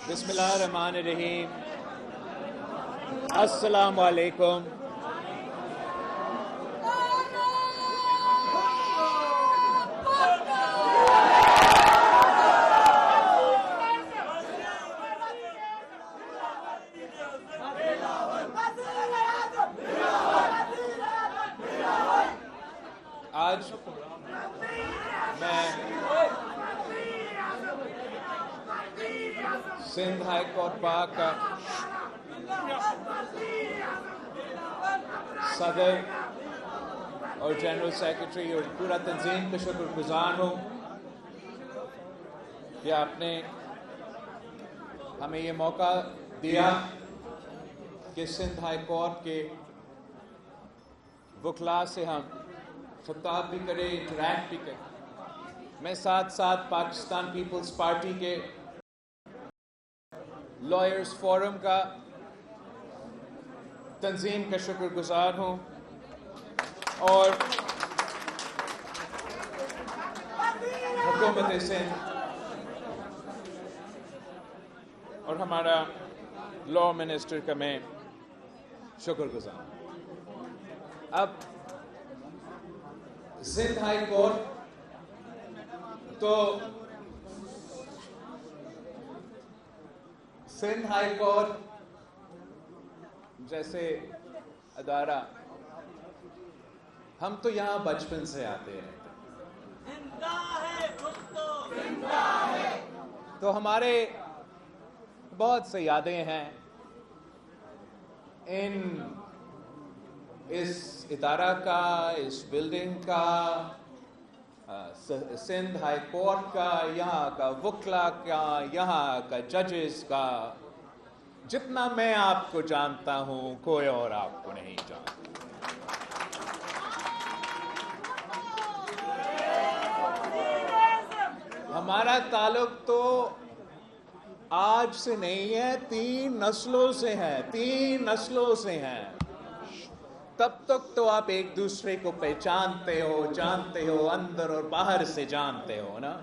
بسم اللہ الرحمن الرحیم. السلام علیکم. آج میں سندھ ہائی کورٹ پاک کا صدر اور جنرل سیکرٹری اور پورا تنظیم کا شکر گزار ہوں کہ آپ نے ہمیں یہ موقع دیا کہ سندھ ہائی کورٹ کے وکلاء سے ہم خطاب بھی کریں، انٹریکٹ بھی کریں. میں ساتھ ساتھ پاکستان پیپلز پارٹی کے لائرز فورم کا تنظیم کا شکر گزار ہوں اور حکومت سندھ اور ہمارا لا منسٹر کا میں شکر گزار ہوں. اب سندھ ہائی کورٹ تو سندھ ہائی کورٹ جیسے ادارہ ہم تو یہاں بچپن سے آتے ہیں، تو ہمارے بہت سے یادیں ہیں اس ادارہ کا، اس بلڈنگ کا، سندھ ہائی کورٹ کا، یہاں کا وکلا کا، یہاں کا ججز کا. جتنا میں آپ کو جانتا ہوں کوئی اور آپ کو نہیں جانتا. ہمارا تعلق تو آج سے نہیں ہے، 3 نسلوں سے ہے، 3 نسلوں سے ہیں. تب تک تو آپ ایک دوسرے کو پہچانتے ہو، جانتے ہو، اندر اور باہر سے جانتے ہو نا.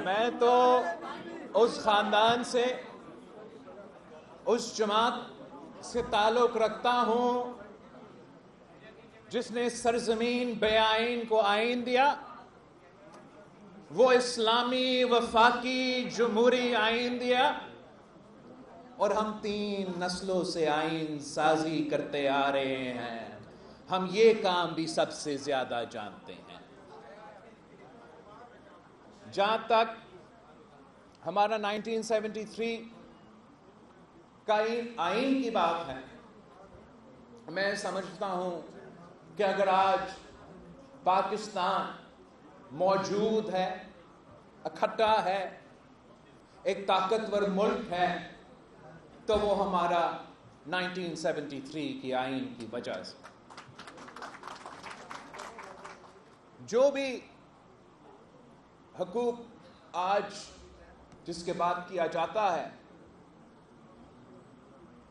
میں تو اس خاندان سے، اس جماعت سے تعلق رکھتا ہوں جس نے سرزمین بے آئین کو آئین دیا. وہ اسلامی وفاقی جمہوری آئین دیا اور ہم 3 نسلوں سے آئین سازی کرتے آ رہے ہیں. ہم یہ کام بھی سب سے زیادہ جانتے ہیں. جہاں تک ہمارا 1973 کا آئین کی بات ہے، میں سمجھتا ہوں کہ اگر آج پاکستان موجود ہے، اکٹھا ہے، ایک طاقتور ملک ہے، تو وہ ہمارا 1973 کی آئین کی وجہ سے. جو بھی حقوق آج جس کے بات کیا جاتا ہے،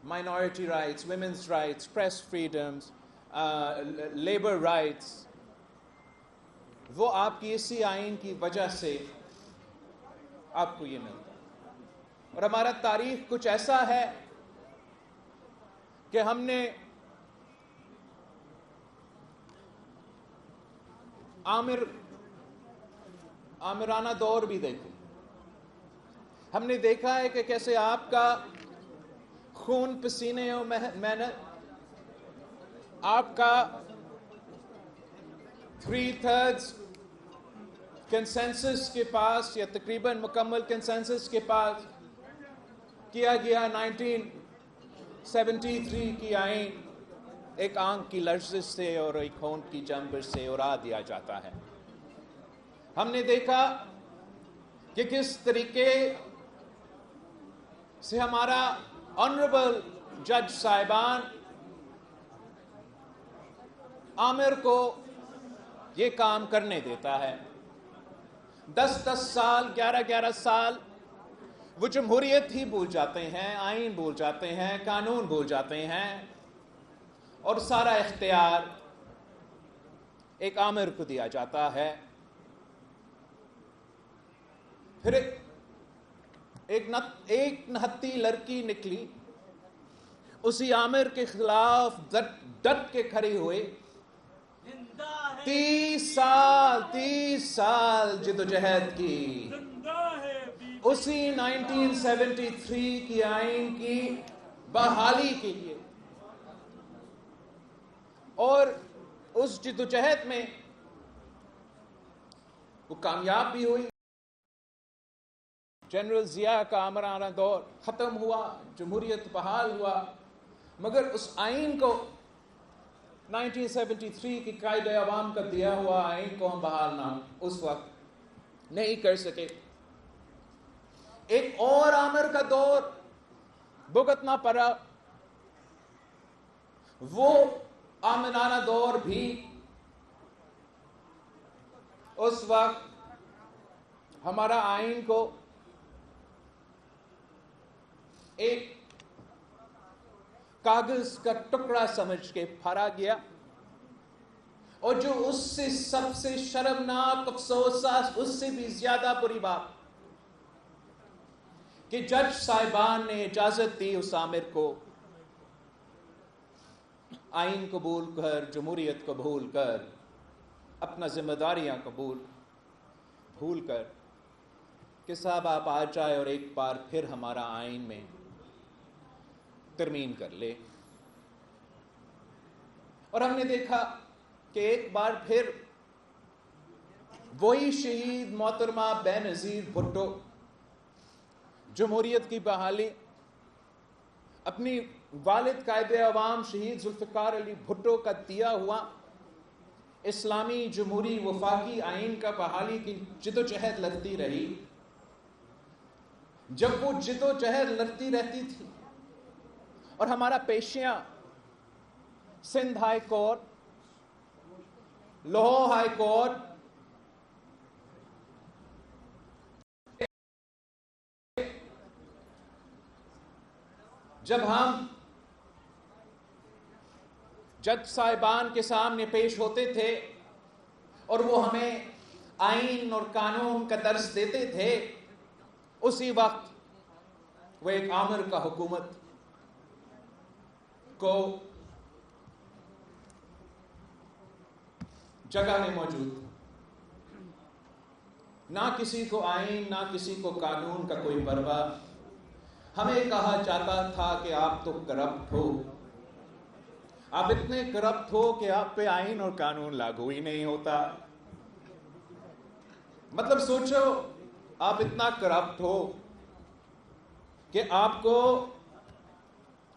minority rights, women's rights, press freedoms, labour rights, وہ آپ کی اسی آئین کی وجہ سے آپ کو یہ ملتا ہے. اور ہمارا تاریخ کچھ ایسا ہے کہ ہم نے آمرانہ دور بھی دیکھے. ہم نے دیکھا ہے کہ کیسے آپ کا خون، پسینے اور محنت، آپ کا 3/3 کنسنسس کے پاس یا تقریباً مکمل کنسنسس کے پاس کیا گیا 1973 کی آئین ایک آنکھ کی لرزش سے اور ایک ہونٹ کی جنبش سے اڑا دیا جاتا ہے. ہم نے دیکھا کہ کس طریقے سے ہمارا آنریبل جج صاحبان عامر کو یہ کام کرنے دیتا ہے. 10 سال، 11 سال وہ جمہوریت ہی بھول جاتے ہیں، آئین بھول جاتے ہیں، قانون بھول جاتے ہیں، اور سارا اختیار ایک آمر کو دیا جاتا ہے. پھر ایک نہتی لڑکی نکلی، اسی عامر کے خلاف ڈٹ کے کھڑی ہوئی، 30 سال جدوجہد کی، اسی 1973 کی آئین کی بحالی کے لیے، اور اس جدوجہد میں وہ کامیاب بھی ہوئی۔ جنرل ضیاء کا آمرانہ دور ختم ہوا، جمہوریت بحال ہوا، مگر اس آئین کو 1973 کی قائد عوام کا دیا ہوا آئین کو ہم بحال نہ اس وقت نہیں کر سکے۔ ایک اور آمر کا دور بھگتنا پڑا، وہ آمرانہ دور بھی اس وقت ہمارا آئین کو ایک کاغذ کا ٹکڑا سمجھ کے پھاڑا گیا، اور جو اس سے سب سے شرمناک افسوس، اس سے بھی زیادہ بری بات، کہ جج صاحبان نے اجازت دی اس آمر کو آئین قبول کر، جمہوریت قبول کر، اپنا ذمہ داریاں بھول کر کہ صاحب آپ آ جائے اور ایک بار پھر ہمارا آئین میں ترمیم کر لے۔ اور ہم نے دیکھا کہ ایک بار پھر وہی شہید محترمہ بے نظیر بھٹو، جمہوریت کی بحالی، اپنی والد قائد عوام شہید ذوالفقار علی بھٹو کا دیا ہوا اسلامی جمہوری وفاقی آئین کا بحالی کی جدوجہد لڑتی رہی۔ جب وہ جدوجہد لڑتی رہتی تھی اور ہمارا پیشیاں Sindh high court, Lahore high court, جب ہم جج صاحبان کے سامنے پیش ہوتے تھے اور وہ ہمیں آئین اور قانون کا درس دیتے تھے، اسی وقت وہ ایک آمر کا حکومت کو جگہ میں موجود تھا۔ نہ کسی کو آئین، نہ کسی کو قانون کا کوئی پرواہ۔ ہمیں کہا جاتا تھا کہ آپ تو کرپٹ ہو، آپ اتنے کرپٹ ہو کہ آپ پہ آئین اور قانون لاگو ہی نہیں ہوتا۔ مطلب سوچو، آپ اتنا کرپٹ ہو کہ آپ کو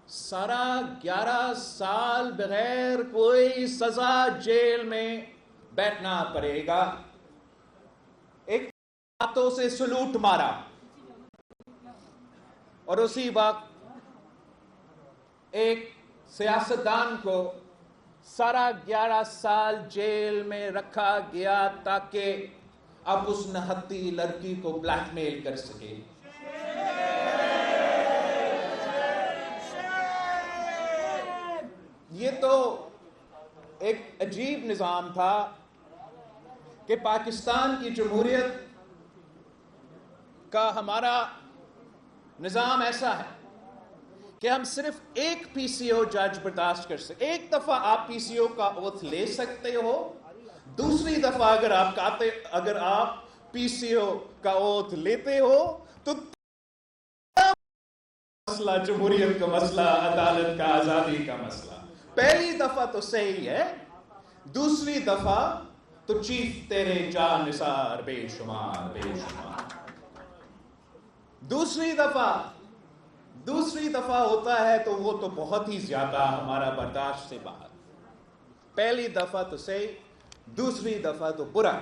11 سال بغیر کوئی سزا جیل میں بیٹھنا پڑے گا۔ ایک ہاتھوں سے سلوٹ مارا، اور اسی وقت ایک سیاستدان کو 11 سال جیل میں رکھا گیا تاکہ اب اس نہتی لڑکی کو بلیک میل کر سکے۔ یہ تو ایک عجیب نظام تھا کہ پاکستان کی جمہوریت کا ہمارا نظام ایسا ہے کہ ہم صرف ایک پی سی او جج برداشت کر سکتے۔ ایک دفعہ آپ پی سی او کا اوتھ لے سکتے ہو، دوسری دفعہ اگر آپ پی سی او کا اوتھ لیتے ہو تو مسئلہ جمہوریت کا مسئلہ، عدالت کا، آزادی کا مسئلہ۔ پہلی دفعہ تو صحیح ہے، دوسری دفعہ تو چیف تیرے جان نثار بے شمار بے شمار۔ دوسری دفعہ ہوتا ہے تو وہ تو بہت ہی زیادہ ہمارا برداشت سے باہر۔ پہلی دفعہ تو صحیح، دوسری دفعہ تو برا۔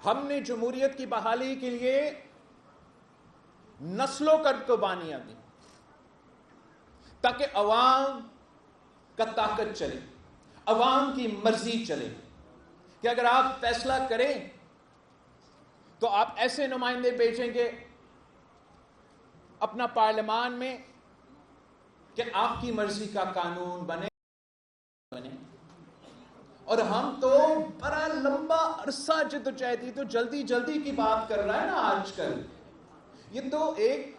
ہم نے جمہوریت کی بحالی کے لیے نسلوں کا قربانیاں دی تاکہ عوام کا طاقت چلے، عوام کی مرضی چلے، کہ اگر آپ فیصلہ کریں تو آپ ایسے نمائندے بھیجیں گے اپنا پارلیمان میں کہ آپ کی مرضی کا قانون بنے، اور ہم تو بڑا لمبا عرصہ جدوجہد، تو جلدی جلدی کی بات کر رہا ہے نا آج کل. یہ تو ایک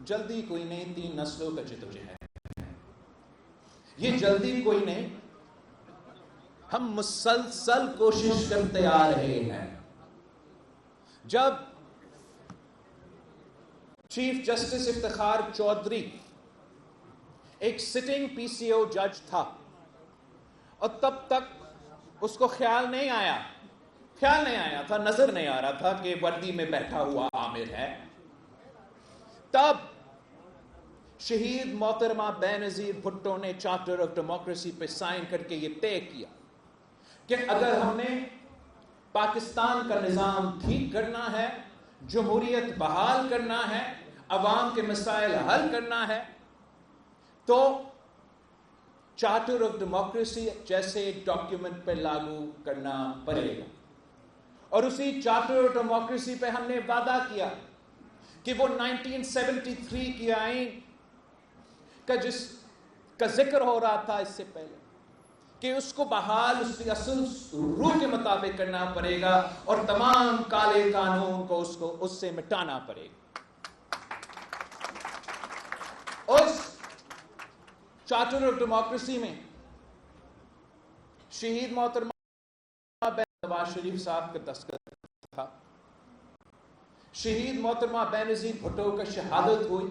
جلدی کوئی نہیں، 3 نسلوں کا جدوجہد. یہ جلدی کوئی نہیں، ہم مسلسل کوشش کرتے آ رہے ہیں. جب چیف جسٹس افتخار چودھری ایک سٹنگ پی سی او جج تھا، اور تب تک اس کو خیال نہیں آیا تھا، نظر نہیں آ رہا تھا کہ وردی میں بیٹھا ہوا عامر ہے. تب شہید محترمہ بے نظیر بھٹو نے چارٹر آف ڈیموکریسی پہ سائن کر کے یہ طے کیا کہ اگر ہم نے پاکستان کا نظام ٹھیک کرنا ہے، جمہوریت بحال کرنا ہے، عوام کے مسائل حل کرنا ہے، تو چارٹر آف ڈیموکریسی جیسے ڈاکیومنٹ پہ لاگو کرنا پڑے گا. اور اسی چارٹر آف ڈیموکریسی پہ ہم نے وعدہ کیا کہ وہ 1973 کی آئین کا جس کا ذکر ہو رہا تھا اس سے پہلے، کہ اس کو بحال اس کی اصل روح کے مطابق کرنا پڑے گا، اور تمام کالے قانون کو اس سے مٹانا پڑے گا. اس چارٹر آف ڈیموکریسی میں شہید محترمہ نواز شریف صاحب کا دستخط تھا. شہید محترمہ بے نظیر بھٹو کا شہادت ہوئی،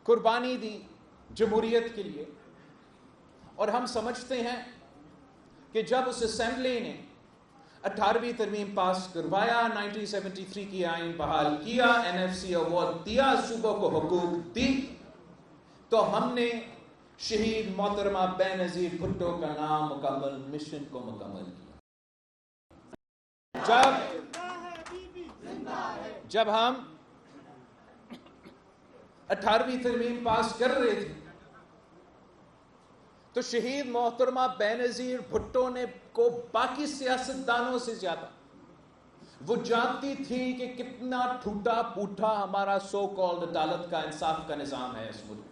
قربانی دی جمہوریت کے لیے. اور ہم سمجھتے ہیں کہ جب اس اسمبلی نے 18ویں ترمیم پاس کروایا، 1973 کی آئین بحال کیا، این ایف سی ایوارڈ دیا، صوبوں کو حقوق دی، تو ہم نے شہید محترمہ بے نظیر بھٹو کا نام مکمل مشن کو مکمل کیا. جب ہم 18ویں ترمیم پاس کر رہے تھے تو شہید محترمہ بے نظیر بھٹو نے کو باقی سیاستدانوں سے زیادہ وہ جانتی تھی کہ کتنا ٹوٹا پوٹا ہمارا سو کالڈ عدالت کا، انصاف کا نظام ہے اس ملک.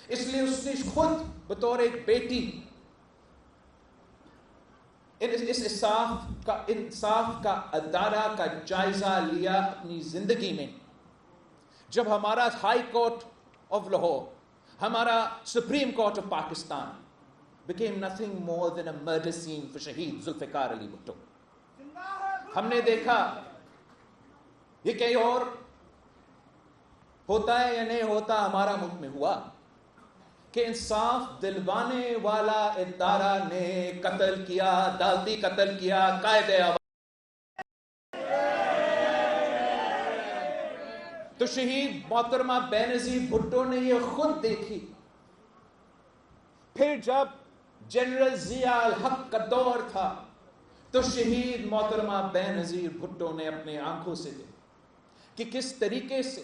اس لیے اس نے خود بطور ایک بیٹی اس انصاف کا ادارہ کا جائزہ لیا اپنی زندگی میں. جب ہمارا ہائی کورٹ آف لاہور، ہمارا supreme court of Pakistan became nothing more than a murder scene for شہید ذوالفقار علی بھٹو. ہم نے دیکھا یہ کہیں اور ہوتا ہے یا نہیں ہوتا، ہمارا ملک میں ہوا کہ انصاف دلوانے والا ادارہ نے قتل کیا، عدالتی قتل کیا قائد اعظم. تو شہید محترمہ بے نظیر بھٹو نے یہ خود دیکھی. پھر جب جنرل ضیاء الحق کا دور تھا تو شہید محترمہ بے نظیر بھٹو نے اپنے آنکھوں سے دیکھا کہ کس طریقے سے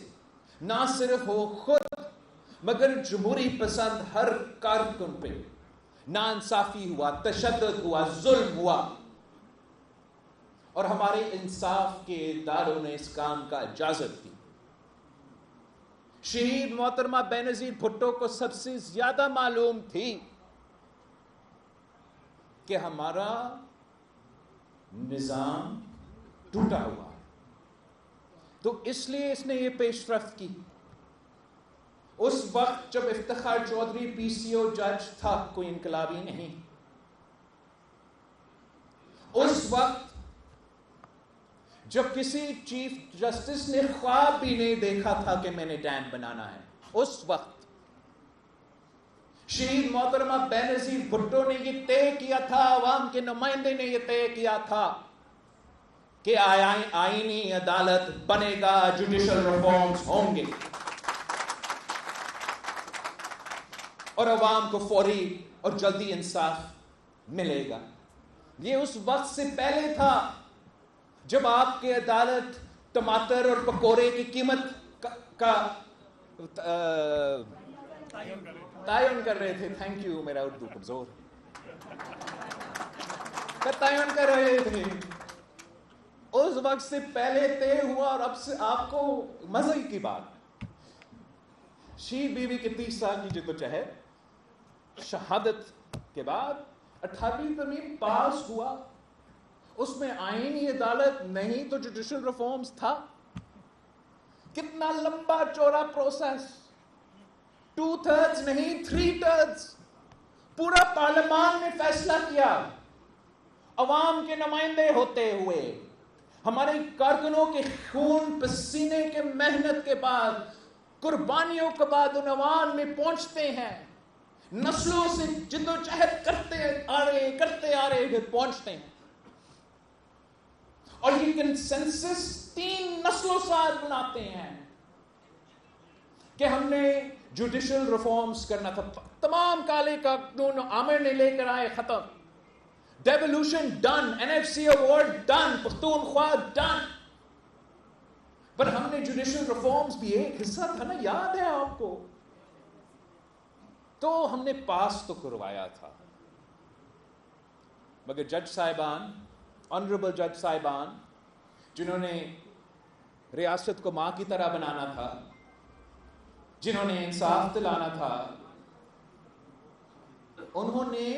نہ صرف وہ خود مگر جمہوری پسند ہر کارکن پہ ناانصافی ہوا، تشدد ہوا، ظلم ہوا، اور ہمارے انصاف کے اداروں نے اس کام کا اجازت دی. شہید محترمہ بے نظیر بھٹو کو سب سے زیادہ معلوم تھی کہ ہمارا نظام ٹوٹا ہوا ہے، تو اس لیے اس نے یہ پیش رفت کی. اس وقت جب افتخار چودھری پی سی او جج تھا، کوئی انقلابی نہیں، اس وقت جب کسی چیف جسٹس نے خواب بھی نہیں دیکھا تھا کہ میں نے ڈیم بنانا ہے، اس وقت شہید محترمہ بے نظیر بھٹو نے یہ طے کیا تھا، عوام کے نمائندے نے یہ طے کیا تھا کہ آئینی عدالت بنے گا، جوڈیشل ریفارمز ہوں گے اور عوام کو فوری اور جلدی انصاف ملے گا. یہ اس وقت سے پہلے تھا جب آپ کے عدالت ٹماٹر اور پکوڑے کی قیمت کا تعین کر رہے تھے. تھینک یو، میرا اردو کمزور، کا تعین کر رہے تھے. اس وقت سے پہلے طے ہوا، اور اب سے آپ کو مزے کی بات، شہید بیوی کے 30 سال کی جدوجہد، شہادت کے بعد 18ویں ترمیم پاس ہوا، اس میں آئینی عدالت نہیں تو جوڈیشل ریفارمز تھا. کتنا لمبا چوڑا پروسیس، 2/3 نہیں 3/3 پورا پارلیمان نے فیصلہ کیا، عوام کے نمائندے ہوتے ہوئے، ہمارے کارکنوں کے خون پسینے کے محنت کے بعد، قربانیوں کے بعد ان عوام میں پہنچتے ہیں، نسلوں سے جدوجہد کرتے آ رہے پھر پہنچتے ہیں. اور یہ کنسنسس 3 نسلوں ساتھ بناتے ہیں کہ ہم نے جوڈیشل ریفارمز کرنا تھا. تمام کالے قانون عامر نے لے کر آئے، ختم. Devolution done, NFC award done, Pakhtunkhwa done. پر ہم نے جوڈیشل ریفارمز بھی ایک حصہ تھا نا، یاد ہے آپ کو، تو ہم نے پاس تو کروایا تھا. مگر جج صاحبان، آنریبل جج صاحبان، جنہوں نے ریاست کو ماں کی طرح بنانا تھا، جنہوں نے انصاف دلانا تھا، انہوں نے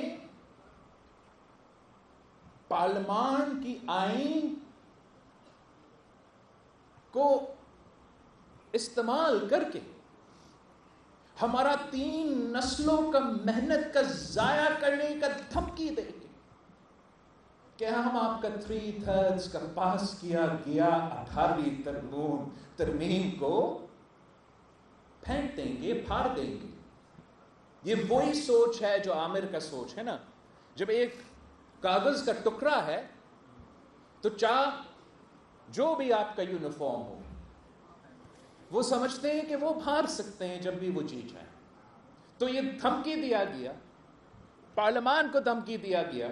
پارلیمان کی آئین کو استعمال کر کے ہمارا 3 نسلوں کا محنت کا ضائع کرنے کا دھمکی دے کے کہ ہم آپ کا 3/3 کا پاس کیا گیا 18ویں ترمیم کو پھینک دیں گے، پھاڑ دیں گے. یہ وہی سوچ ہے جو عامر کا سوچ ہے نا. جب ایک کاغذ کا ٹکڑا ہے تو جو بھی آپ کا یونیفارم ہو، وہ سمجھتے ہیں کہ وہ پھاڑ سکتے ہیں جب بھی وہ جی چاہیں. تو یہ دھمکی دیا گیا، پارلیمان کو دھمکی دیا گیا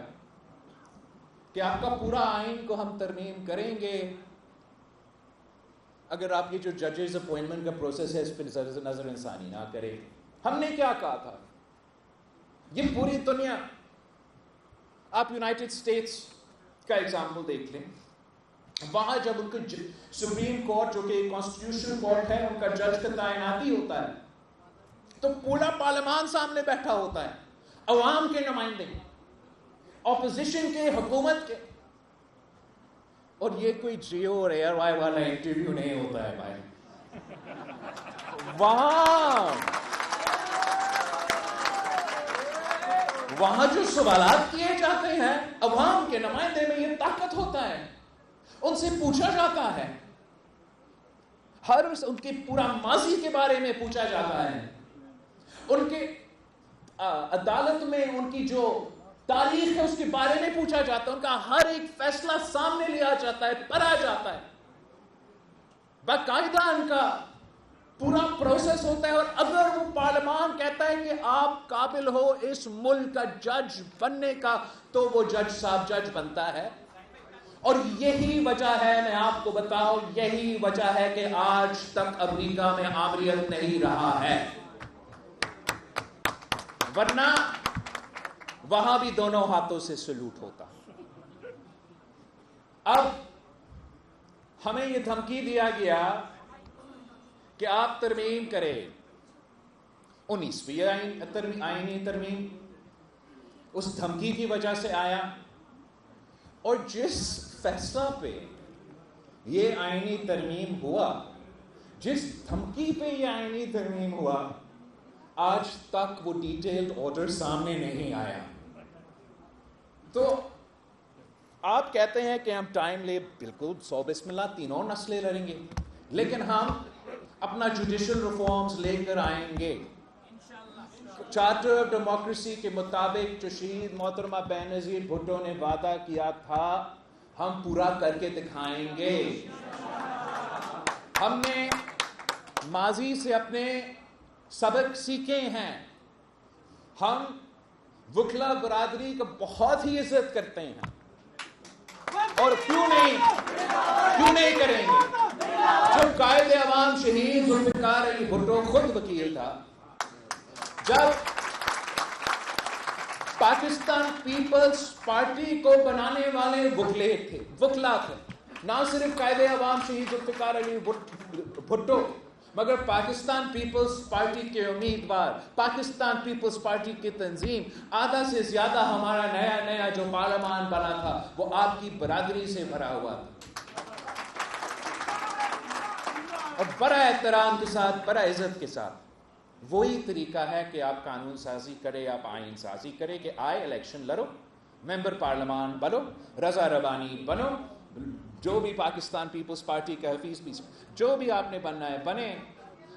کہ آپ کا پورا آئین کو ہم ترمیم کریں گے اگر آپ یہ جو ججز اپوائنٹمنٹ کا پروسیس ہے اس پہ نظر انسانی نہ کرے. ہم نے کیا کہا تھا؟ یہ پوری دنیا، آپ یونائٹڈ اسٹیٹس کا ایگزامپل دیکھ لیں. وہاں جب ان کا سپریم کورٹ جو کہ کانسٹیٹیوشنل کورٹ ہے، ان کا جج کا تعیناتی ہوتا ہے تو پورا پارلیمان سامنے بیٹھا ہوتا ہے، عوام کے نمائندے، اپوزیشن کے، حکومت کے. اور یہ کوئی جیو اور ایئر وائی والا انٹرویو نہیں ہوتا ہے بھائی. وہاں جو سوالات کیے جاتے ہیں عوام کے نمائندے میں، یہ طاقت ہوتا ہے. ان سے پوچھا جاتا ہے، ان کے پورا ماضی کے بارے میں پوچھا جاتا ہے، ان کے عدالت میں ان کی جو تاریخ ہے اس کے بارے میں پوچھا جاتا ہے، ان کا ہر ایک فیصلہ سامنے لیا جاتا ہے، پڑھا جاتا ہے، باقاعدہ ان کا پورا پروسیس ہوتا ہے. اور اگر وہ پارلیمان کہتا ہے کہ آپ قابل ہو اس ملک کا جج بننے کا، تو وہ جج صاحب جج بنتا ہے. اور یہی وجہ ہے، میں آپ کو بتاؤں، یہی وجہ ہے کہ آج تک امریکہ میں آمریت نہیں رہا ہے. ورنہ وہاں بھی دونوں ہاتھوں سے سلوٹ ہوتا. اب ہمیں یہ دھمکی دیا گیا کہ آپ ترمیم کریں 19ویں آئینی ترمیم. اس دھمکی کی وجہ سے آیا، اور جس فیصلہ پہ یہ آئینی ترمیم ہوا، جس دھمکی پہ یہ آئینی ترمیم ہوا، آج تک وہ ڈیٹیلڈ آرڈر سامنے نہیں آیا. تو آپ کہتے ہیں کہ ہم ٹائم لے، بالکل 100 بسم اللہ 3 نسلیں لڑیں گے، لیکن ہم اپنا جوڈیشل ریفارمز لے کر آئیں گے. چارٹر آف ڈیموکریسی کے مطابق جو شہید محترمہ بینظیر بھٹو نے وعدہ کیا تھا، ہم پورا کر کے دکھائیں گے. ہم نے ماضی سے اپنے سبق سیکھے ہیں. ہم وکلا برادری کا بہت ہی عزت کرتے ہیں، اور کیوں نہیں کریں گے. جب قائد عوام شہید ذوالفقار علی بھٹو خود وکیل تھا، جب پاکستان پیپلز پارٹی کو بنانے والے وکلا تھے، نہ صرف قائد عوام شہید ذوالفقار علی بھٹو مگر پاکستان پیپلز پارٹی کے امیدوار، پاکستان پیپلز پارٹی کی تنظیم، آدھا سے زیادہ ہمارا نیا جو پارلیمان بنا تھا وہ آپ کی برادری سے بھرا ہوا تھا. اور بڑا احترام کے ساتھ، بڑا عزت کے ساتھ وہی طریقہ ہے کہ آپ قانون سازی کرے، آپ آئین سازی کرے، کہ آئے الیکشن لڑو، ممبر پارلیمان بنو، رضا ربانی بنو، جو بھی پاکستان پیپلز پارٹی کا حفیظ بھی، جو بھی آپ نے بننا ہے بنے.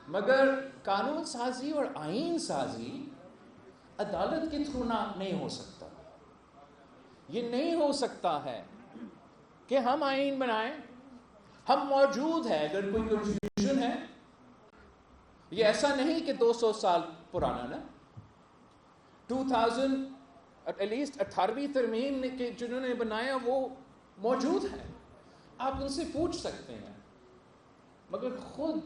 مگر قانون سازی اور آئین سازی عدالت کے تھرو نہیں ہو سکتا. یہ نہیں ہو سکتا ہے کہ ہم آئین بنائیں، ہم موجود ہیں، اگر کوئی کنفیوژن ہے، یہ ایسا نہیں کہ 200 سال پرانا نا، 2000 ایٹ لیسٹ 18ویں ترمیم کے جنہوں نے بنایا وہ موجود ہے، آپ ان سے پوچھ سکتے ہیں. مگر خود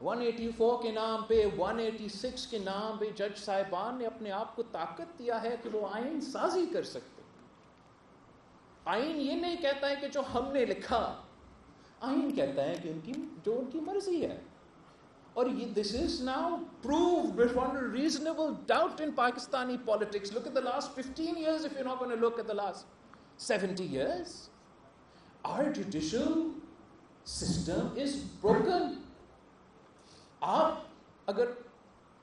184 کے نام پہ، 186 کے نام پہ جج صاحبان نے اپنے آپ کو طاقت دیا ہے کہ وہ آئین سازی کر سکتے. آئین یہ نہیں کہتا ہے کہ جو ہم نے لکھا، آئین کہتا ہے کہ جو ان کی مرضی ہے. اور this is now proved beyond a reasonable doubt in Pakistani politics. Look at the last 15 years if you're not going to look at the last 70 years. Our judicial system is broken. آپ اگر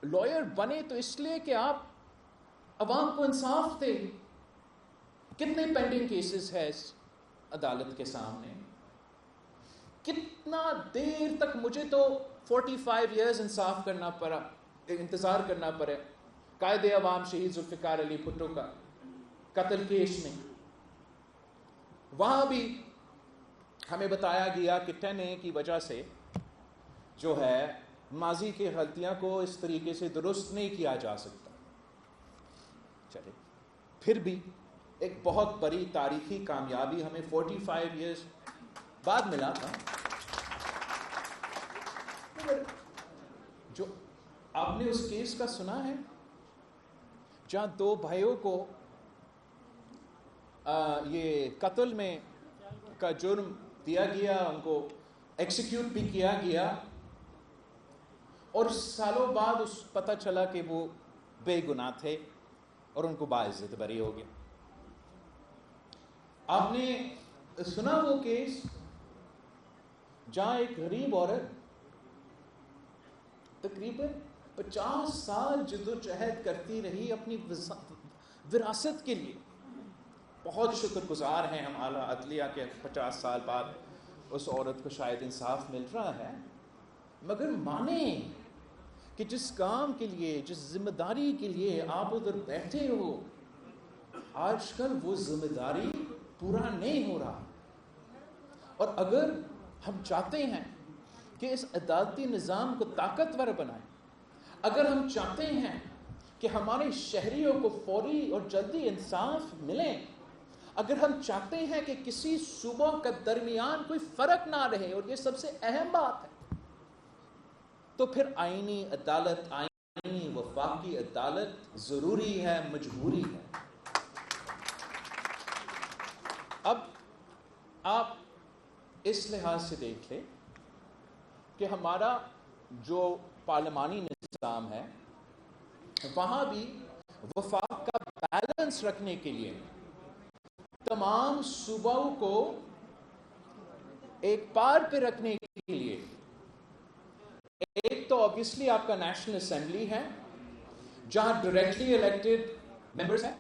lawyer بنے تو اس لیے کہ آپ عوام کو انصاف دیں. کتنے پینڈنگ کیسز ہے اس عدالت کے سامنے؟ کتنا دیر تک مجھے تو 45 ایئرز انصاف کرنا پڑا، انتظار کرنا پڑے قائد عوام شہید ذوالفقار علی بھٹو کا قتل کیس میں. وہاں بھی ہمیں بتایا گیا کہ 10A کی وجہ سے جو ہے ماضی کی غلطیاں کو اس طریقے سے درست نہیں کیا جا سکتا. چلے پھر بھی ایک بہت بڑی تاریخی کامیابی ہمیں 45 ایئرز بعد ملا تھا. جو آپ نے اس کیس کا سنا ہے جہاں 2 بھائیوں کو یہ قتل میں کا جرم دیا گیا، ان کو ایکسیکیوٹ بھی کیا گیا، اور سالوں بعد اس پتہ چلا کہ وہ بے گناہ تھے اور ان کو باعزت بری ہو گیا. آپ نے سنا وہ کیس جہاں ایک غریب عورت تقریباً 50 سال جدوجہد کرتی رہی اپنی وراثت کے لیے. بہت شکر گزار ہیں ہم اعلیٰ عدلیہ کے 50 سال بعد اس عورت کو شاید انصاف مل رہا ہے. مگر مانیں کہ جس کام کے لیے، جس ذمہ داری کے لیے آپ ادھر بیٹھے ہو، آج کل وہ ذمہ داری پورا نہیں ہو رہا. اور اگر ہم چاہتے ہیں کہ اس عدالتی نظام کو طاقتور بنائیں، اگر ہم چاہتے ہیں کہ ہمارے شہریوں کو فوری اور جلدی انصاف ملے، اگر ہم چاہتے ہیں کہ کسی صوبوں کے درمیان کوئی فرق نہ رہے، اور یہ سب سے اہم بات ہے، تو پھر آئینی عدالت، آئینی وفاقی عدالت ضروری ہے، مجبوری ہے. اب آپ اس لحاظ سے دیکھ لیں کہ ہمارا جو پارلیمانی نظام ہے وہاں بھی وفاق کا بیلنس رکھنے کے لیے تمام صوبوں کو ایک پار پہ رکھنے کے لیے ایک تو obviously آپ کا نیشنل اسمبلی ہے جہاں ڈائریکٹلی الیکٹڈ ممبرز ہیں،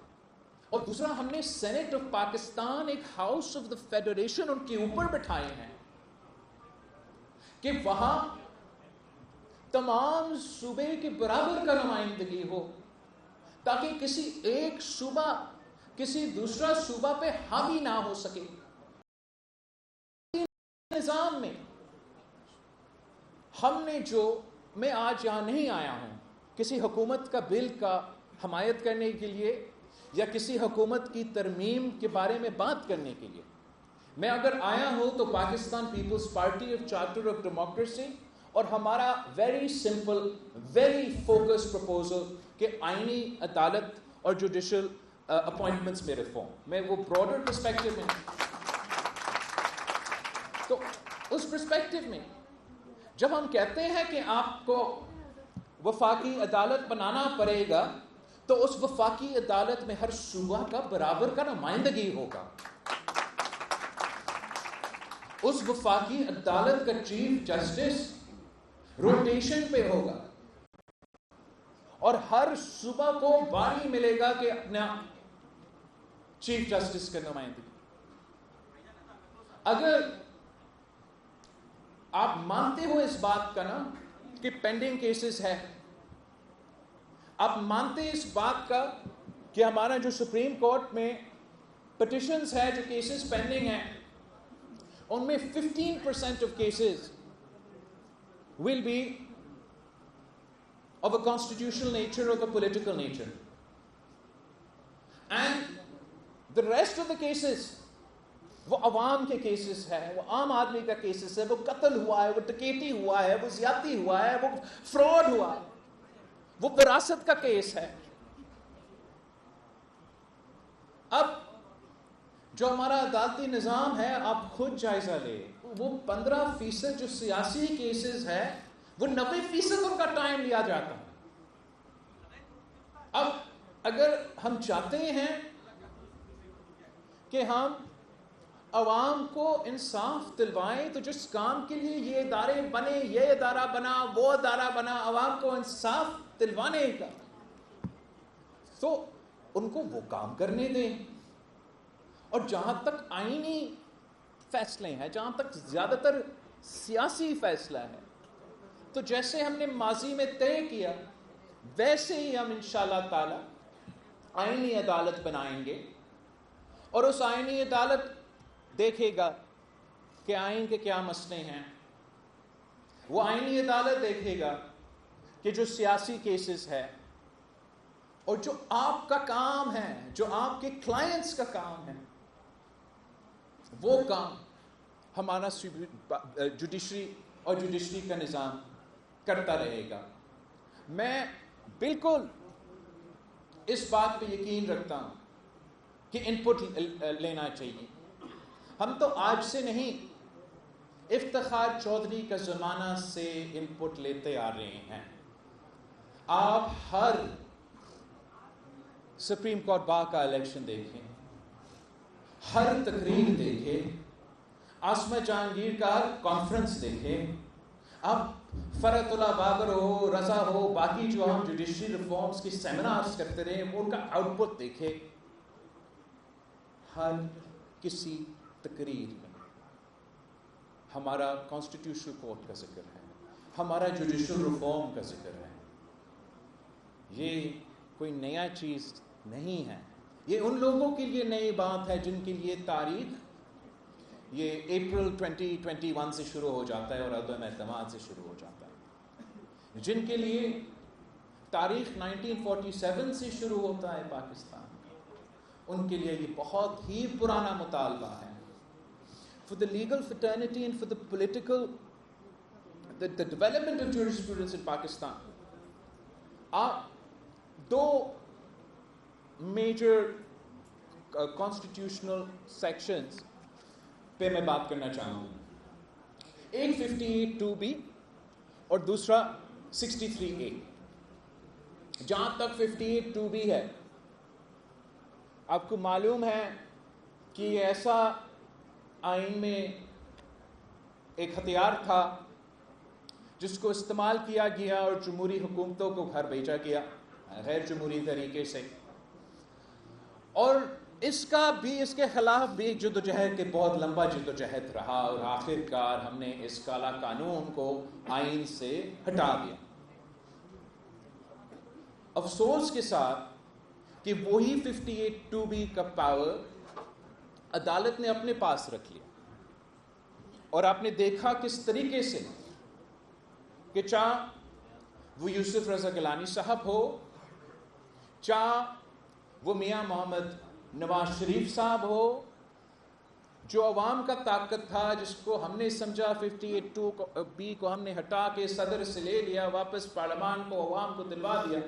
اور دوسرا ہم نے سینٹ آف پاکستان، ایک ہاؤس آف دا فیڈریشن ان کے اوپر بٹھائے ہیں کہ وہاں تمام صوبے کے برابر کا نمائندگی ہو، تاکہ کسی ایک صوبہ کسی دوسرا صوبہ پہ حاوی نہ ہو سکے. نظام میں ہم نے میں آج یہاں نہیں آیا ہوں کسی حکومت کا بل کا حمایت کرنے کے لیے یا کسی حکومت کی ترمیم کے بارے میں بات کرنے کے لیے. میں اگر آیا ہوں تو Pakistan Peoples Party of charter of democracy اور ہمارا very simple, very focus proposal کہ آئینی عدالت اور جوڈیشل اپوائنٹمنٹس میں ریفارم، میں وہ براڈر پرسپیکٹو میں. تو اس پرسپیکٹو میں جب ہم کہتے ہیں کہ آپ کو وفاقی عدالت بنانا پڑے گا تو اس وفاقی عدالت میں ہر صوبہ کا برابر کا نمائندگی ہوگا. اس وفاقی عدالت کا چیف جسٹس روٹیشن پہ ہوگا اور ہر صوبہ کو باری ملے گا کہ اپنا چیف جسٹس کا نمائندگی. اگر آپ مانتے ہو اس بات کا نا کہ پینڈنگ کیسز ہے، آپ مانتے ہیں اس بات کا کہ ہمارا جو سپریم کورٹ میں پٹیشنز ہے، جو کیسز پینڈنگ ہیں، ان میں 15% of cases will be of a constitutional nature or a political nature, and the rest of the cases وہ عوام کے کیسز ہے، وہ عام آدمی کا کیسز ہے، وہ قتل ہوا ہے، وہ ڈکیتی ہوا ہے، وہ زیادتی ہوا ہے، وہ فراڈ ہوا ہے، وہ وراثت کا کیس ہے. اب جو ہمارا عدالتی نظام ہے، آپ خود جائزہ لیں، وہ 15% جو سیاسی کیسز ہے وہ 90% ان کا ٹائم لیا جاتا ہے. اب اگر ہم چاہتے ہیں کہ ہم عوام کو انصاف دلوائیں تو جس کام کے لیے یہ ادارے بنے، یہ ادارہ بنا، وہ ادارہ بنا، عوام کو انصاف دلوانے کا، تو ان کو وہ کام کرنے دیں. اور جہاں تک آئینی فیصلے ہیں، جہاں تک زیادہ تر سیاسی فیصلہ ہے، تو جیسے ہم نے ماضی میں طے کیا ویسے ہی ہم انشاءاللہ تعالی آئینی عدالت بنائیں گے. اور اس آئینی عدالت دیکھے گا کہ آئین کے کیا مسئلے ہیں. وہ آئینی عدالت دیکھے گا کہ جو سیاسی کیسز ہے اور جو آپ کا کام ہے، جو آپ کے کلائنٹس کا کام ہے، وہ کام ہمارا جوڈیشری اور جوڈیشری کا نظام کرتا رہے گا. میں بالکل اس بات پہ یقین رکھتا ہوں کہ ان پٹ لینا چاہیے. ہم تو آج سے نہیں، افتخار چودھری کا زمانہ سے ان پٹ لیتے آ رہے ہیں. آپ ہر سپریم کورٹ بار کا الیکشن دیکھیں، ہر تقریر دیکھیں، عاصمہ جہانگیر کا کانفرنس دیکھیں، اب فرحت اللہ بابر ہو، رضا ہو، باقی جو ہم جوڈیشری ریفارمز کی سیمینارز کرتے رہے وہ ان کا آؤٹ پٹ دیکھیں. ہر کسی تقریر میں ہمارا کانسٹیٹیوشنل کورٹ کا ذکر ہے، ہمارا جوڈیشل ریفارم کا ذکر ہے. یہ کوئی نیا چیز نہیں ہے، یہ ان لوگوں کے لیے نئی بات ہے جن کے لیے تاریخ یہ اپریل 2021 سے شروع ہو جاتا ہے اور عدم اعتماد سے شروع ہو جاتا ہے. جن کے لیے تاریخ 1947 سے شروع ہوتا ہے پاکستان، ان کے لیے یہ بہت ہی پرانا مطالبہ ہے. For the legal fraternity and for the political, the development of jurisprudence in Pakistan, دو میجر constitutional sections پہ میں بات کرنا چاہوں گا. ایک 58(2)B اور دوسرا 63(A). جہاں تک 58(2)B ہے، آپ کو معلوم ہے کہ یہ ایسا آئین میں ایک ہتھیار تھا جس کو استعمال کیا گیا اور جمہوری حکومتوں کو گھر بھیجا گیا غیر جمہوری طریقے سے. اور اس کے خلاف بھی ایک جدوجہد کے بہت لمبا جدوجہد رہا اور آخر کار ہم نے اس کالا قانون کو آئین سے ہٹا دیا. افسوس کے ساتھ کہ وہی 58(2)B کا پاور عدالت نے اپنے پاس رکھ لیا. اور آپ نے دیکھا کس طریقے سے کہ چاہے وہ یوسف رضا گیلانی صاحب ہو، چاہے وہ میاں محمد نواز شریف صاحب ہو، جو عوام کا طاقت تھا جس کو ہم نے سمجھا 58(2)B کو ہم نے ہٹا کے صدر سے لے لیا، واپس پارلیمان کو عوام کو دلوا دیا،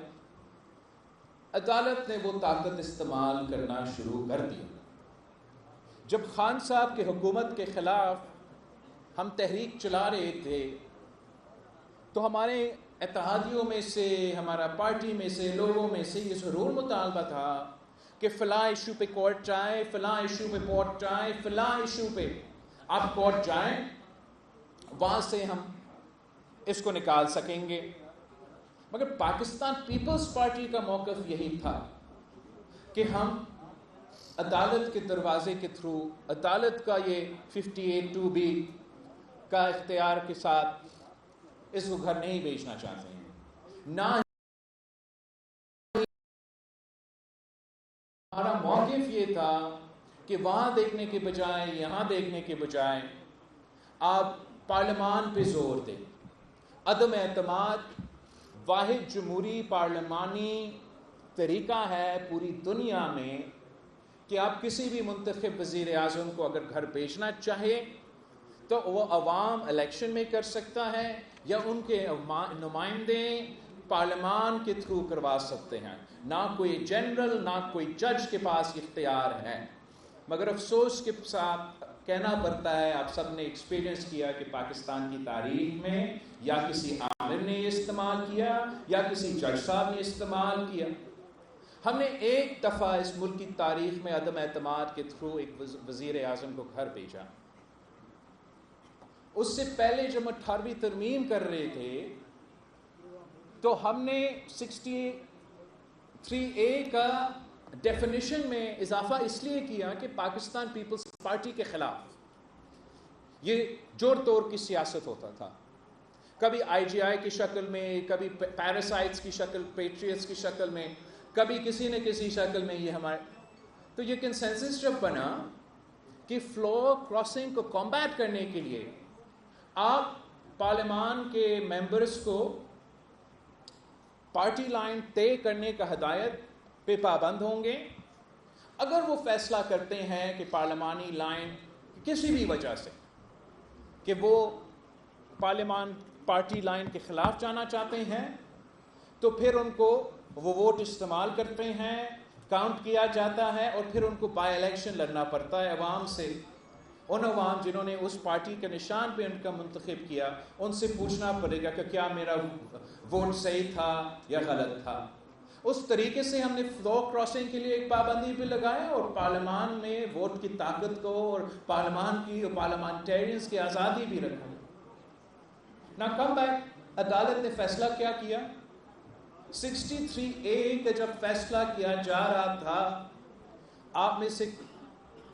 عدالت نے وہ طاقت استعمال کرنا شروع کر دیا. جب خان صاحب کی حکومت کے خلاف ہم تحریک چلا رہے تھے تو ہمارے اتحادیوں میں سے، ہمارا پارٹی میں سے، لوگوں میں سے یہ ضرور مطالبہ تھا کہ فلاں ایشو پہ کورٹ جائیں، فلاں ایشو پہ کورٹ جائیں، فلاں ایشو پہ آپ کورٹ جائیں، وہاں سے ہم اس کو نکال سکیں گے۔ مگر پاکستان پیپلز پارٹی کا موقف یہی تھا کہ ہم عدالت کے دروازے کے تھرو، عدالت کا یہ 58(2)B کا اختیار کے ساتھ اس کو گھر نہیں بیچنا چاہتے ہیں، نہ ہمارا موقف یہ تھا کہ وہاں دیکھنے کے بجائے، یہاں دیکھنے کے بجائے آپ پارلیمان پہ زور دیں۔ عدم اعتماد واحد جمہوری پارلیمانی طریقہ ہے پوری دنیا میں کہ آپ کسی بھی منتخب وزیر اعظم کو اگر گھر بھیجنا چاہے تو وہ عوام الیکشن میں کر سکتا ہے یا ان کے نمائندے پارلیمان کے تھرو کروا سکتے ہیں، نہ کوئی جنرل نہ کوئی جج کے پاس اختیار ہے۔ مگر افسوس کے ساتھ کہنا پڑتا ہے، آپ سب نے ایکسپیرینس کیا کہ پاکستان کی تاریخ میں یا کسی عالم نے یہ استعمال کیا یا کسی جج صاحب نے استعمال کیا، ہم نے ایک دفعہ اس ملک کی تاریخ میں عدم اعتماد کے تھرو ایک وزیر اعظم کو گھر بھیجا۔ اس سے پہلے جب 18ویں ترمیم کر رہے تھے تو ہم نے 63A کا ڈیفینیشن میں اضافہ اس لیے کیا کہ پاکستان پیپلز پارٹی کے خلاف یہ جوڑ توڑ کی سیاست ہوتا تھا، کبھی IGI کی شکل میں، کبھی پیراسائٹس کی شکل، پیٹریٹس کی شکل میں، کبھی کسی نہ کسی شکل میں یہ ہمارے، تو یہ کنسنسس جب بنا کہ فلور کراسنگ کو کمبیٹ کرنے کے لیے آپ پارلیمان کے ممبرز کو پارٹی لائن طے کرنے کا ہدایت پہ پابند ہوں گے۔ اگر وہ فیصلہ کرتے ہیں کہ پارلیمانی لائن کسی بھی وجہ سے کہ وہ پارلیمان پارٹی لائن کے خلاف جانا چاہتے ہیں تو پھر ان کو وہ ووٹ استعمال کرتے ہیں، کاؤنٹ کیا جاتا ہے اور پھر ان کو بائی الیکشن لڑنا پڑتا ہے عوام سے۔ ان عوام جنہوں نے اس پارٹی کے نشان پہ ان کا منتخب کیا، ان سے پوچھنا پڑے گا کہ کیا میرا ووٹ صحیح تھا یا غلط تھا۔ اس طریقے سے ہم نے فلور کراسنگ کے لیے ایک پابندی بھی لگایا اور پارلیمان میں ووٹ کی طاقت کو اور پارلیمان کی اور پارلیمانٹیرینز کی آزادی بھی رکھا۔ نہ کم بیک عدالت نے فیصلہ کیا کیا، 63A کا جب فیصلہ کیا جا رہا تھا، آپ میں سے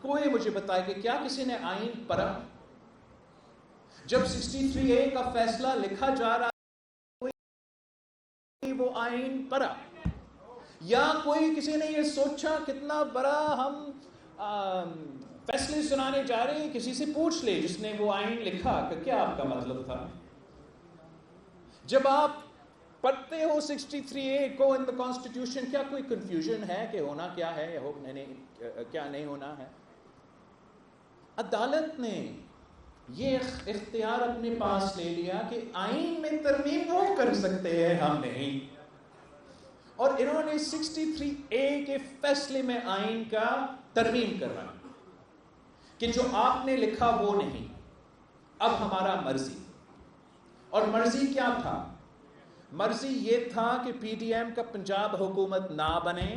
کوئی مجھے بتائے کہ کیا کسی نے آئین پڑھا؟ جب 63A کا فیصلہ لکھا جا رہا کوئی وہ آئین پڑھا یا کوئی کسی نے یہ سوچا کتنا بڑا ہم فیصلے سنانے جا رہے ہیں، کسی سے پوچھ لے جس نے وہ آئین لکھا کہ کیا آپ کا مطلب تھا۔ جب آپ پڑھتے ہو 63A کو ان دا کانسٹیٹیوشن، کیا کوئی کنفیوژن ہے کہ ہونا کیا ہے یا کیا نہیں ہونا ہے؟ عدالت نے یہ اختیار اپنے پاس لے لیا کہ آئین میں ترمیم وہ کر سکتے ہیں، ہم نہیں، اور انہوں نے 63A کے فیصلے میں آئین کا ترمیم کرنا کہ جو آپ نے لکھا وہ نہیں، اب ہمارا مرضی۔ اور مرضی کیا تھا؟ مرضی یہ تھا کہ PDM کا پنجاب حکومت نہ بنے،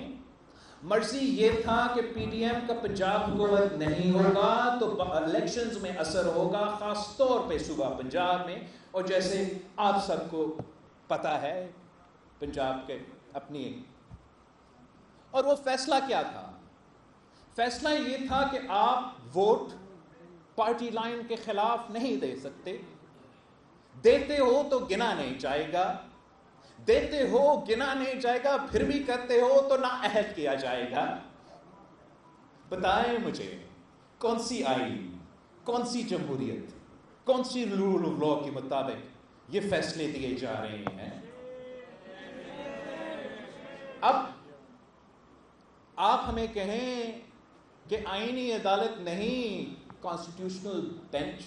مرضی یہ تھا کہ PDM کا پنجاب حکومت نہیں ہوگا تو الیکشنز میں اثر ہوگا، خاص طور پہ صوبہ پنجاب میں، اور جیسے آپ سب کو پتہ ہے پنجاب کے اپنی۔ اور وہ فیصلہ کیا تھا؟ فیصلہ یہ تھا کہ آپ ووٹ پارٹی لائن کے خلاف نہیں دے سکتے، دیتے ہو تو گنا نہیں جائے گا، دیتے ہو گنا نہیں جائے گا، پھر بھی کرتے ہو تو نااہل کیا جائے گا۔ بتائیں مجھے کون سی آئین، کون سی جمہوریت، کون سی رول آف لا کے مطابق یہ فیصلے دیے جا رہے ہیں؟ اب آپ ہمیں کہیں کہ آئینی عدالت نہیں، کانسٹیٹیوشنل بینچ،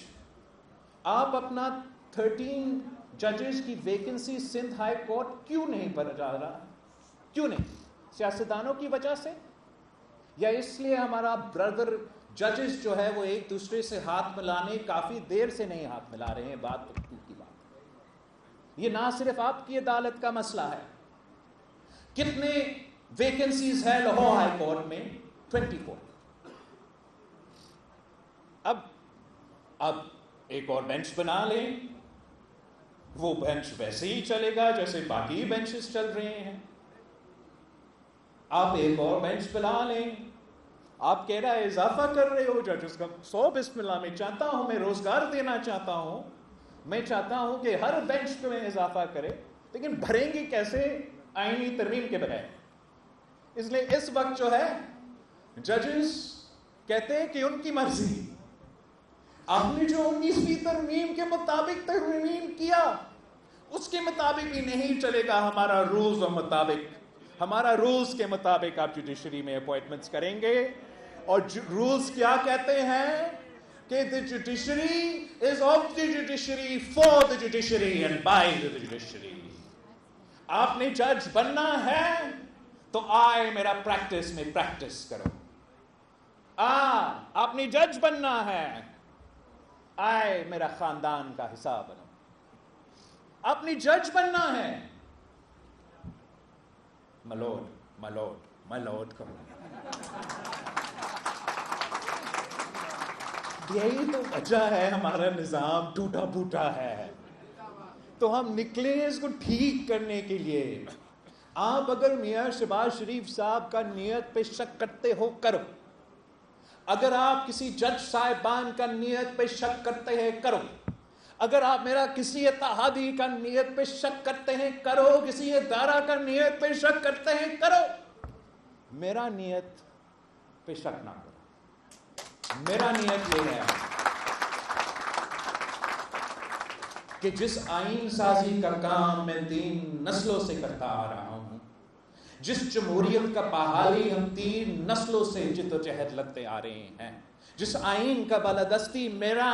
آپ اپنا 13 ججز کی ویکنسی سندھ ہائی کورٹ کیوں نہیں بھر جا رہا؟ کیوں نہیں؟ سیاستدانوں کی وجہ سے، یا اس لیے ہمارا بردر ججز جو ہے وہ ایک دوسرے سے ہاتھ ملانے کافی دیر سے نہیں ہاتھ ملا رہے ہیں؟ بات کی بات۔ یہ نہ صرف آپ کی عدالت کا مسئلہ ہے. کتنے ویکنسیز ہے لاہور ہائی کورٹ میں؟ 24. اب ایک اور بینچ بنا لیں, وہ بینچ ویسے ہی چلے گا جیسے باقی بینچز چل رہے ہیں. آپ ایک اور بینچ بنا لیں. آپ کہہ رہا ہے اضافہ کر رہے ہو ججز کا. 100 بسم اللہ. میں چاہتا ہوں, میں روزگار دینا چاہتا ہوں, میں چاہتا ہوں کہ ہر بینچ پہ میں اضافہ کرے, لیکن بھریں گے کیسے آئینی ترمیم کے بغیر؟ اس لیے اس وقت جو ہے ججز کہتے ہیں کہ ان کی مرضی. آپ نے جو 19ویں ترمیم کے مطابق ترمیم کیا اس کے مطابق ہی نہیں چلے گا. ہمارا رولز و مطابق, ہمارا رولز کے مطابق آپ جوڈیشری میں اپوائنٹمنٹس کریں گے. اور رولز کیا کہتے ہیں کہ the judiciary is of the judiciary, for the judiciary and by the judiciary. آپ نے جج بننا ہے تو آئے میرا پریکٹس میں پریکٹس کرو. آپ نے جج بننا ہے, آئے میرا خاندان کا حصہ بنو. آپ نے جج بننا ہے, ملوٹ کرو. یہی تو وجہ ہے ہمارا نظام ٹوٹا پھوٹا ہے. تو ہم نکلے اس کو ٹھیک کرنے کے لیے. آپ اگر میاں شہباز شریف صاحب کا نیت پہ شک کرتے ہو کرو. اگر آپ کسی جج صاحبان کا نیت پہ شک کرتے ہیں کرو. اگر آپ میرا کسی اتحادی کا نیت پہ شک کرتے ہیں کرو. کسی ادارہ کا نیت پہ شک کرتے ہیں کرو. میرا نیت پہ شک نہ کرو. میرا نیت یہ ہے کہ جس آئین سازی کا کام میں 3 نسلوں سے کرتا آ رہا ہوں, جس جمہوریت کا بحالی ہم 3 نسلوں سے جدوجہد لگتے آ رہے ہیں, جس آئین کا بالادستی میرا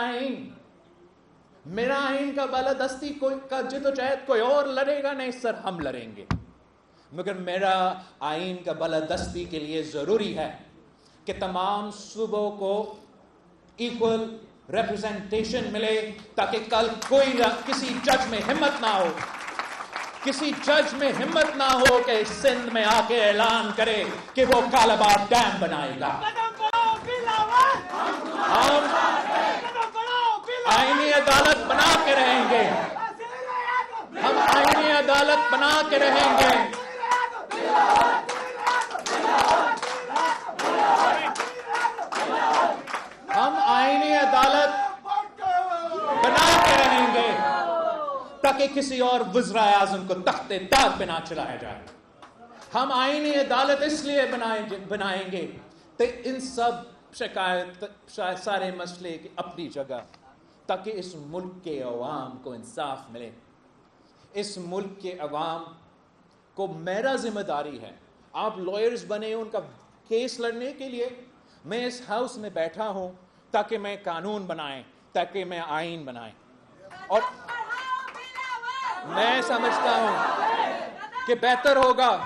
آئین کا بالادستی کا جدوجہد کوئی اور لڑے گا نہیں سر, ہم لڑیں گے. مگر میرا آئین کا بالادستی کے لیے ضروری ہے کہ تمام صوبوں کو ایکول ریپرزنٹیشن ملے, تاکہ کل کسی جج میں ہمت نہ ہو کہ سندھ میں آ کے اعلان کرے کہ وہ کالاباغ ڈیم بنائے گا. ہم آئینی عدالت بنا کے رہیں گے. ہم آئینی عدالت بنا کے رہیں گے. ہم آئینی عدالت بنا کے رہیں گے تاکہ کسی اور وزرائے اعظم کو تخت تاج پہ نہ چلایا جائے. ہم آئینی عدالت اس لیے بنائیں گے تو ان سب شکایت سارے مسئلے کی اپنی جگہ, تاکہ اس ملک کے عوام کو انصاف ملے. اس ملک کے عوام کو میرا ذمہ داری ہے. آپ لائرز بنے ان کا کیس لڑنے کے لیے. میں اس ہاؤس میں بیٹھا ہوں تاکہ میں قانون بنائیں, تاکہ میں آئین بنائیں. اور میں سمجھتا ہوں کہ بہتر ہوگا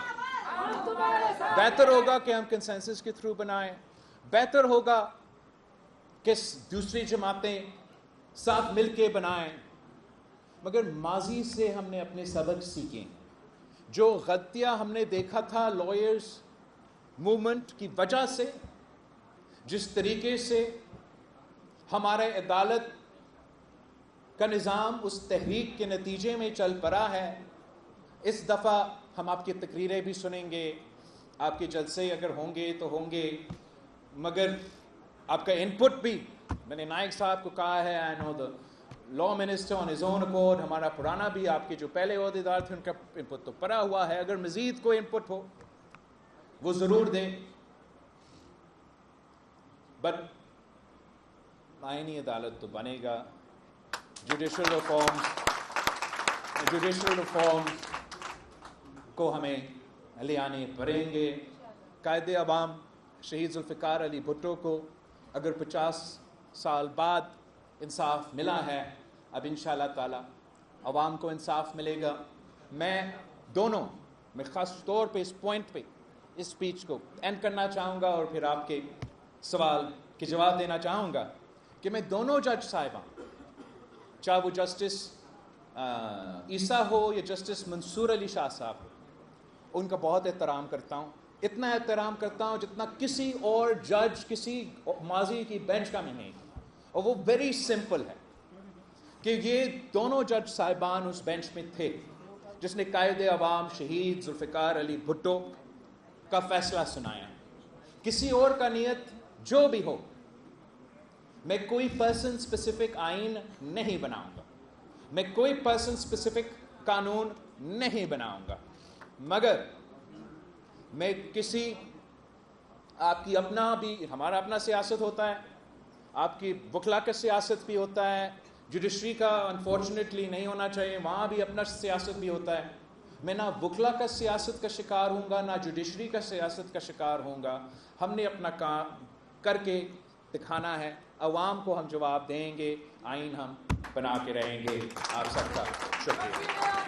کہ ہم کنسنسس کے تھرو بنائیں. بہتر ہوگا کہ دوسری جماعتیں ساتھ مل کے بنائیں. مگر ماضی سے ہم نے اپنے سبق سیکھیں. جو غلطیاں ہم نے دیکھا تھا لائرز موومنٹ کی وجہ سے, جس طریقے سے ہمارے عدالت کا نظام اس تحریک کے نتیجے میں چل پڑا ہے, اس دفعہ ہم آپ کی تقریریں بھی سنیں گے, آپ کے جلسے اگر ہوں گے تو ہوں گے, مگر آپ کا انپٹ بھی. میں نے نائک صاحب کو کہا ہے, I know the law minister on his own accord, ہمارا پرانا بھی آپ کے جو پہلے عہدیدار تھے ان کا انپٹ تو پڑا ہوا ہے. اگر مزید کوئی انپٹ ہو وہ ضرور دیں. بٹ آئینی عدالت تو بنے گا. جوڈیشل ریفارم کو ہمیں لے آنے پڑیں گے. قائد عوام شہید ذوالفقار علی بھٹو کو اگر 50 سال بعد انصاف ملا ہے, اب انشاءاللہ تعالی عوام کو انصاف ملے گا. میں خاص طور پہ اس پوائنٹ پہ اس سپیچ کو اینڈ کرنا چاہوں گا اور پھر آپ کے سوال کے جواب دینا چاہوں گا کہ میں دونوں جج صاحبان, چاہے وہ جسٹس عیسیٰ ہو یا جسٹس منصور علی شاہ صاحب ہو، ان کا بہت احترام کرتا ہوں، اتنا احترام کرتا ہوں جتنا کسی اور جج کسی ماضی کی بینچ کا میں نہیں. اور وہ ویری سمپل ہے کہ یہ دونوں جج صاحبان اس بینچ میں تھے جس نے قائد عوام شہید ذوالفقار علی بھٹو کا فیصلہ سنایا. کسی اور کا نیت جو بھی ہو، میں کوئی پرسن اسپیسیفک آئین نہیں بناؤں گا، میں کوئی پرسن اسپیسیفک قانون نہیں بناؤں گا، مگر میں کسی آپ کی اپنا بھی، ہمارا اپنا سیاست ہوتا ہے، آپ کی وکلا کا سیاست بھی ہوتا ہے، جوڈیشری کا انفارچونیٹلی نہیں ہونا چاہیے، وہاں بھی اپنا سیاست بھی ہوتا ہے. میں نہ وکلا کا سیاست کا شکار ہوں گا، نہ جوڈیشری کا سیاست کا شکار ہوں گا. ہم نے اپنا کام کر کے دکھانا ہے، عوام کو ہم جواب دیں گے، آئین ہم بنا کے رہیں گے. آپ سب کا شکریہ.